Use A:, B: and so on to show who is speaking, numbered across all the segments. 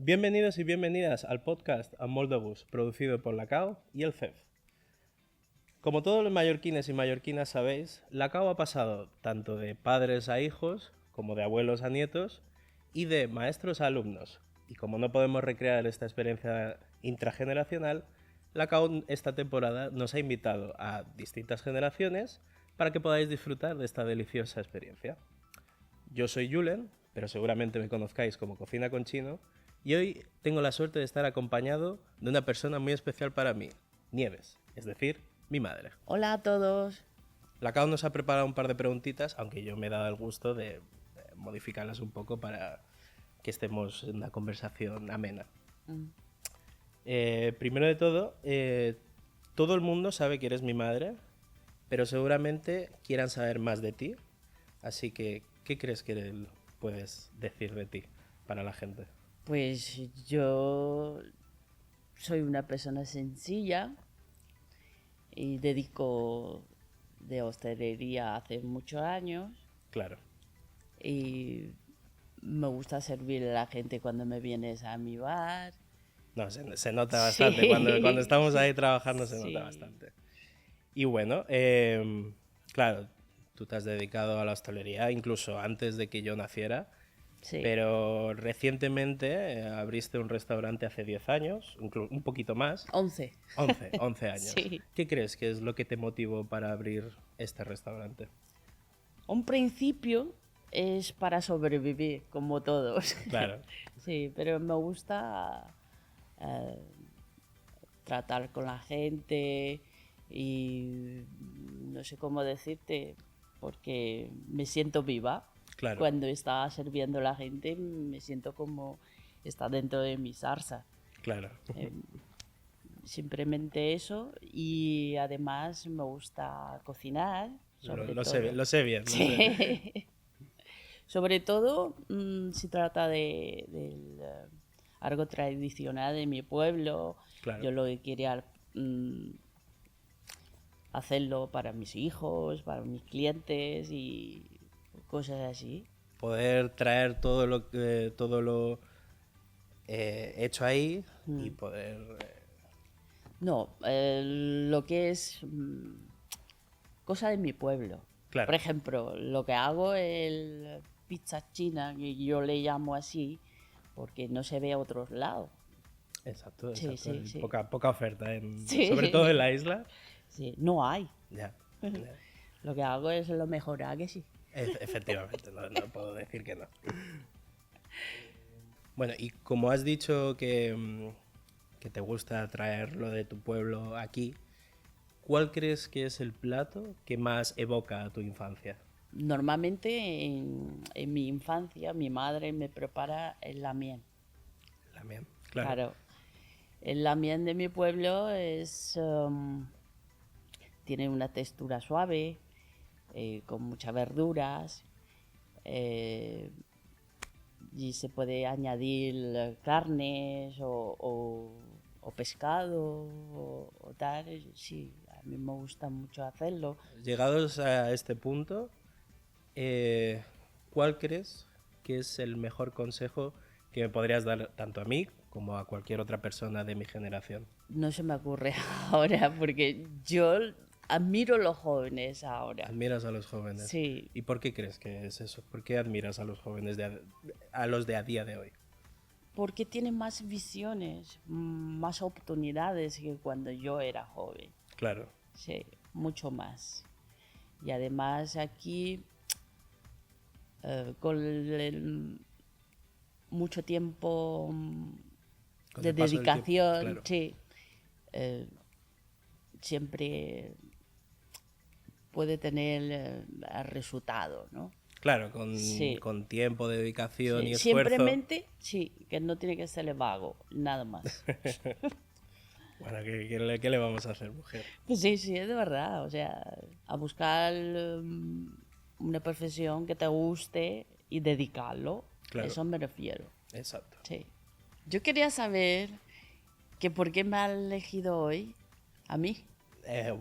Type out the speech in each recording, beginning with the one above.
A: Bienvenidos y bienvenidas al podcast Amoldobus, producido por la CAO y el CEF. Como todos los mallorquines y mallorquinas sabéis, la CAO ha pasado tanto de padres a hijos, como de abuelos a nietos, y de maestros a alumnos. Y como no podemos recrear esta experiencia intrageneracional, la CAO esta temporada nos ha invitado a distintas generaciones para que podáis disfrutar de esta deliciosa experiencia. Yo soy Julen, pero seguramente me conozcáis como Cocina con Chino, y hoy tengo la suerte de estar acompañado de una persona muy especial para mí, Nieves, es decir, mi madre.
B: Hola a todos.
A: La CAO nos ha preparado un par de preguntitas, aunque yo me he dado el gusto de modificarlas un poco para que estemos en una conversación amena. Primero de todo el mundo sabe que eres mi madre, pero seguramente quieran saber más de ti, así que, ¿qué crees que puedes decir de ti para la gente?
B: Pues yo soy una persona sencilla y dedico de hostelería hace muchos años
A: Claro.
B: y me gusta servir a la gente cuando me vienes a mi bar.
A: No, se nota bastante.
B: Sí.
A: Cuando estamos ahí trabajando se
B: Sí.
A: nota bastante. Y bueno, claro, tú te has dedicado a la hostelería incluso antes de que yo naciera,
B: Sí.
A: pero recientemente abriste un restaurante hace 10 años, un poquito más.
B: 11.
A: 11 años.
B: Sí.
A: ¿Qué crees que es lo que te motivó para abrir este restaurante?
B: Un principio es para sobrevivir, como todos.
A: Claro.
B: Sí, pero me gusta tratar con la gente y no sé cómo decirte, porque me siento viva.
A: Claro.
B: Cuando está sirviendo a la gente me siento como está dentro de mi salsa.
A: Claro.
B: Simplemente eso, y además me gusta cocinar.
A: Lo sé bien.
B: Sí. Sobre todo si trata de algo tradicional de mi pueblo.
A: Claro.
B: Yo lo que quería hacerlo para mis hijos, para mis clientes y cosas así.
A: Poder traer todo lo hecho ahí y poder...
B: No, lo que es cosa de mi pueblo.
A: Claro.
B: Por ejemplo, lo que hago es pizza china, que yo le llamo así, porque no se ve a otros lados.
A: Exacto.
B: Sí, sí, sí.
A: Poca oferta,
B: Sí.
A: sobre todo en la isla.
B: Sí, no hay.
A: Ya.
B: Lo que hago es lo mejorar, que sí.
A: Efectivamente, no puedo decir que no. Bueno, y como has dicho que te gusta traer lo de tu pueblo aquí, ¿cuál crees que es el plato que más evoca a tu infancia?
B: Normalmente en mi infancia mi madre me prepara el lamien.
A: La mía, claro.
B: Claro. El lamien de mi pueblo tiene una textura suave, con muchas verduras, y se puede añadir carnes o pescado o tal. Sí, a mí me gusta mucho hacerlo.
A: Llegados a este punto, ¿cuál crees que es el mejor consejo que me podrías dar tanto a mí como a cualquier otra persona de mi generación?
B: No se me ocurre ahora porque yo admiro a los jóvenes ahora.
A: Admiras a los jóvenes.
B: Sí.
A: ¿Y por qué crees que es eso? ¿Por qué admiras a los jóvenes a los de a día de hoy?
B: Porque tienen más visiones, más oportunidades que cuando yo era joven.
A: Claro.
B: Sí, mucho más. Y además aquí, con mucho tiempo
A: Con
B: de
A: el paso del
B: dedicación,
A: tiempo, claro.
B: sí, siempre puede tener el resultado, ¿no?
A: Claro,
B: Sí.
A: con tiempo, dedicación
B: Sí,
A: y esfuerzo.
B: simplemente, sí, que no tiene que ser vago, nada más.
A: Bueno, ¿qué le vamos a hacer, mujer?
B: Pues sí, sí, es de verdad. O sea, a buscar una profesión que te guste y dedicarlo.
A: Claro.
B: Eso me refiero.
A: Exacto.
B: Sí. Yo quería saber que por qué me has elegido hoy a mí.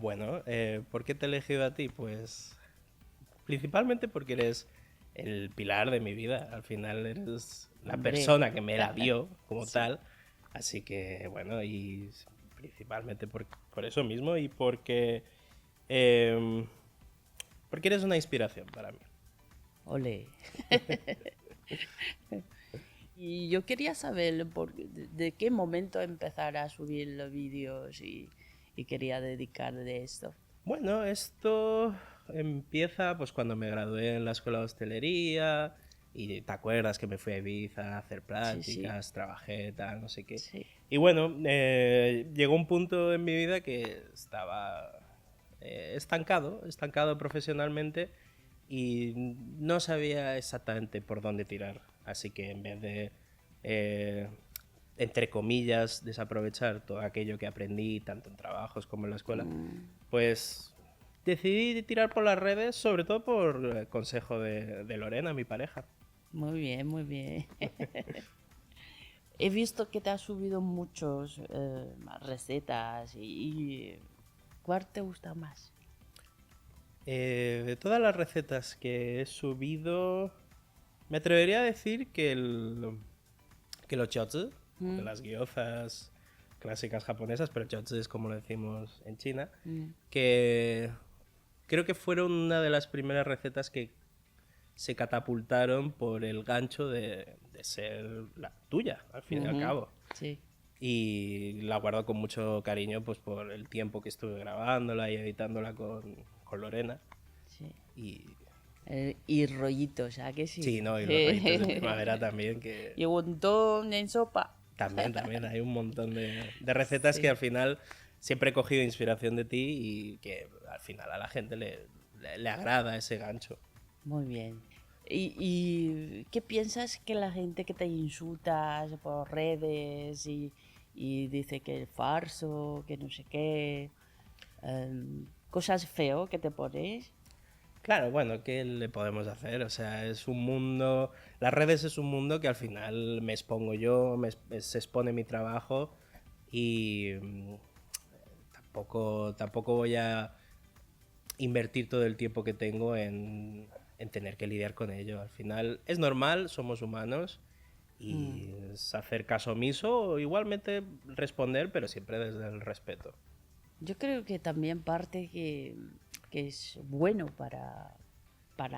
A: Bueno, ¿por qué te he elegido a ti? Pues principalmente porque eres el pilar de mi vida. Al final eres la
B: Hombre.
A: persona que me la dio como tal. Así que, bueno, y principalmente por eso mismo y porque eres una inspiración para mí.
B: Ole. Y yo quería saber de qué momento empezar a subir los vídeos y quería dedicar de esto.
A: Bueno, esto empieza pues cuando me gradué en la escuela de hostelería y te acuerdas que me fui a Ibiza a hacer prácticas, trabajé, tal, no sé qué.
B: Sí.
A: Y bueno, llegó un punto en mi vida que estaba estancado profesionalmente y no sabía exactamente por dónde tirar. Así que en vez de, entre comillas, desaprovechar todo aquello que aprendí, tanto en trabajos como en la escuela, pues decidí tirar por las redes, sobre todo por consejo de Lorena, mi pareja.
B: Muy bien, muy bien. He visto que te has subido muchos recetas y ¿cuál te gusta más?
A: De todas las recetas que he subido, me atrevería a decir que los chotzi, de las gyozas clásicas japonesas, pero chotzi es como lo decimos en China, que creo que fueron una de las primeras recetas que se catapultaron por el gancho de ser la tuya, al fin y al cabo.
B: Sí.
A: Y la guardo con mucho cariño pues por el tiempo que estuve grabándola y editándola con Lorena.
B: Sí.
A: Y
B: rollitos, ¿a que sí?
A: sí, no, y los rollitos de primavera también, que
B: Y un montón en sopa.
A: también hay un montón de recetas que al final siempre he cogido inspiración de ti y que al final a la gente le agrada ese gancho.
B: Muy bien. ¿Y qué piensas que la gente que te insulta por redes y dice que es falso, que no sé qué, cosas feo que te pones?
A: Claro, bueno, ¿qué le podemos hacer? O sea, es un mundo... Las redes es un mundo que al final me expongo yo, se expone mi trabajo y tampoco voy a invertir todo el tiempo que tengo en tener que lidiar con ello. Al final es normal, somos humanos y es hacer caso omiso o igualmente responder, pero siempre desde el respeto.
B: Yo creo que también parte que es bueno para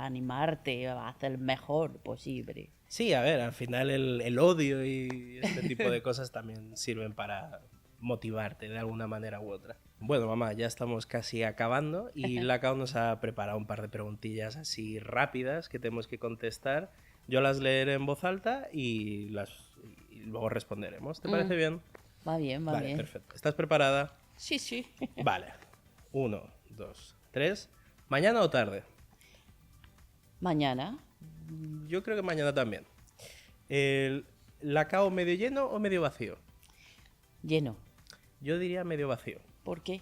B: animarte a hacer el mejor posible.
A: Sí, a ver, al final el odio y este tipo de cosas también sirven para motivarte de alguna manera u otra. Bueno, mamá, ya estamos casi acabando y la Cao nos ha preparado un par de preguntillas así rápidas que tenemos que contestar. Yo las leeré en voz alta y luego responderemos. ¿Te parece bien?
B: Va bien, va
A: Vale,
B: bien.
A: perfecto. ¿Estás preparada?
B: Sí, sí.
A: Vale. 1, 2, 3. ¿Mañana o tarde?
B: Mañana.
A: Yo creo que mañana también. ¿La Cao medio lleno o medio vacío?
B: Lleno.
A: Yo diría medio vacío.
B: ¿Por qué?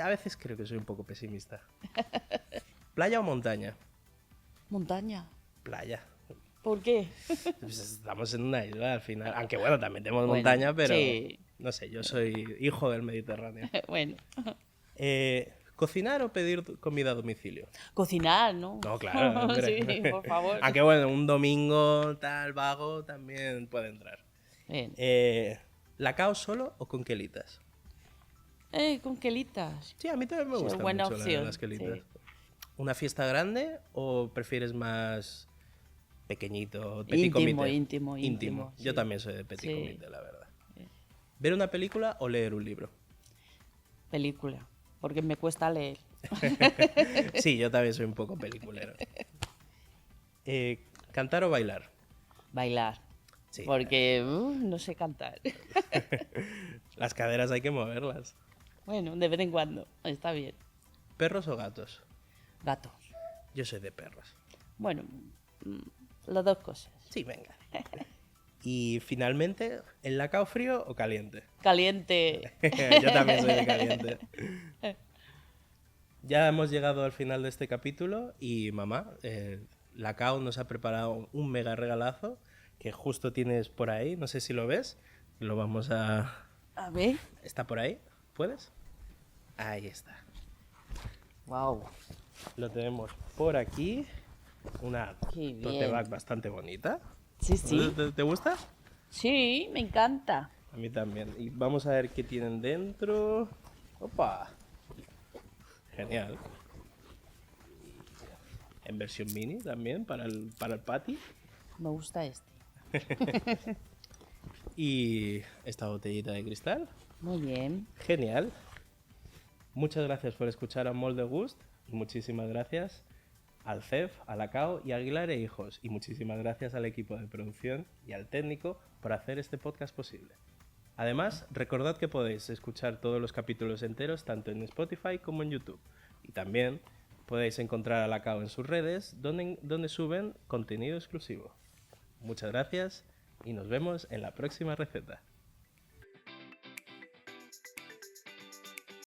A: A veces creo que soy un poco pesimista. ¿Playa o montaña?
B: Montaña.
A: Playa.
B: ¿Por qué?
A: Pues estamos en una isla al final. Aunque bueno, también tenemos
B: Bueno,
A: montaña, pero
B: sí.
A: no sé, yo soy hijo del Mediterráneo.
B: Bueno.
A: ¿Cocinar o pedir comida a domicilio?
B: Cocinar, ¿no?
A: No, claro. Hombre.
B: Sí, por favor.
A: Aunque bueno, un domingo tal vago también puede entrar.
B: Bien.
A: ¿La Cao solo o con quelitas?
B: Con quelitas.
A: Sí, a mí también me
B: Sí,
A: gustan
B: buena
A: mucho
B: opción,
A: las quelitas.
B: sí.
A: ¿Una fiesta grande o prefieres más pequeñito, petit
B: Íntimo,
A: comité?
B: íntimo,
A: Yo
B: sí.
A: también soy de petit
B: Sí.
A: comité, la verdad. ¿Ver una película o leer un libro?
B: Película. Porque me cuesta leer.
A: Sí, yo también soy un poco peliculero. ¿Cantar o bailar?
B: Bailar.
A: Sí.
B: Porque no sé cantar.
A: Las caderas hay que moverlas.
B: Bueno, de vez en cuando. Está bien.
A: ¿Perros o gatos?
B: Gatos.
A: Yo soy de perros.
B: Bueno, las dos cosas.
A: Sí, venga. Y finalmente, ¿el Lacao frío o caliente?
B: Caliente.
A: Yo también soy de caliente. Ya hemos llegado al final de este capítulo y mamá, Lacao nos ha preparado un mega regalazo que justo tienes por ahí, no sé si lo ves, lo vamos a...
B: A ver.
A: ¿Está por ahí? ¿Puedes? Ahí está.
B: Wow.
A: Lo tenemos por aquí Una
B: Qué
A: tote
B: bien.
A: bag bastante bonita.
B: Sí, sí.
A: ¿Te gusta?
B: Sí, me encanta.
A: A mí también. Y vamos a ver qué tienen dentro. ¡Opa! Genial. En versión mini también para el patio.
B: Me gusta este.
A: Y esta botellita de cristal.
B: Muy bien.
A: Genial. Muchas gracias por escuchar a Molde Gust. Y muchísimas gracias al CEF, a la CAO y a Aguilar e Hijos. Y muchísimas gracias al equipo de producción y al técnico por hacer este podcast posible. Además, recordad que podéis escuchar todos los capítulos enteros tanto en Spotify como en YouTube. Y también podéis encontrar a la CAO en sus redes donde suben contenido exclusivo. Muchas gracias y nos vemos en la próxima receta.